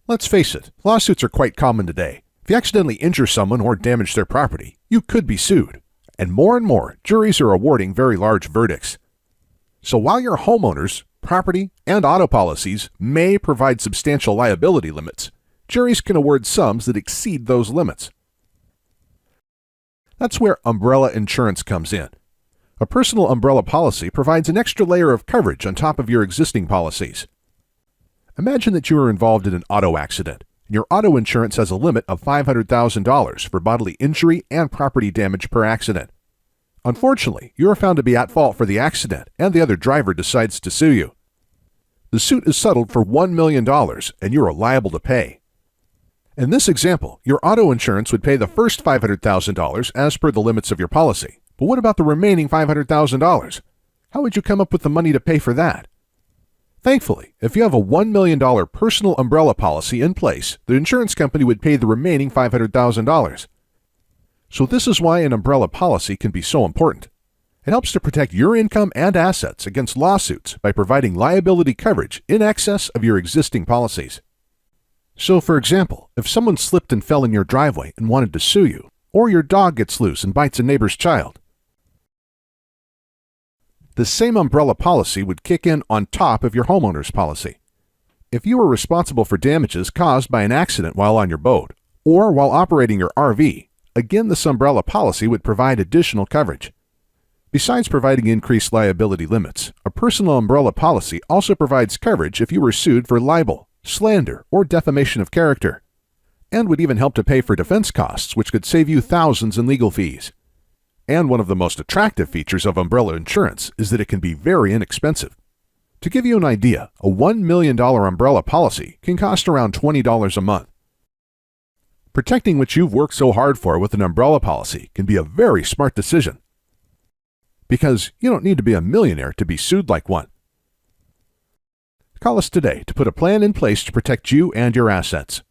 Let's face it, lawsuits are quite common today. If you accidentally injure someone or damage their property, you could be sued. And more, juries are awarding very large verdicts. So while your homeowners, property, and auto policies may provide substantial liability limits, juries can award sums that exceed those limits. That's where umbrella insurance comes in. A personal umbrella policy provides an extra layer of coverage on top of your existing policies. Imagine that you are involved in an auto accident, and your auto insurance has a limit of $500,000 for bodily injury and property damage per accident. Unfortunately, you are found to be at fault for the accident, and the other driver decides to sue you. The suit is settled for $1 million, and you are liable to pay. In this example, your auto insurance would pay the first $500,000 as per the limits of your policy. But what about the remaining $500,000? How would you come up with the money to pay for that? Thankfully, if you have a $1 million personal umbrella policy in place, the insurance company would pay the remaining $500,000. So this is why an umbrella policy can be so important. It helps to protect your income and assets against lawsuits by providing liability coverage in excess of your existing policies. So for example, if someone slipped and fell in your driveway and wanted to sue you, or your dog gets loose and bites a neighbor's child, the same umbrella policy would kick in on top of your homeowner's policy. If you were responsible for damages caused by an accident while on your boat, or while operating your RV, again this umbrella policy would provide additional coverage. Besides providing increased liability limits, a personal umbrella policy also provides coverage if you were sued for libel, slander, or defamation of character, and would even help to pay for defense costs, which could save you thousands in legal fees. And one of the most attractive features of umbrella insurance is that it can be very inexpensive. To give you an idea, a $1 million umbrella policy can cost around $20 a month. Protecting what you've worked so hard for with an umbrella policy can be a very smart decision, because you don't need to be a millionaire to be sued like one. Call us today to put a plan in place to protect you and your assets.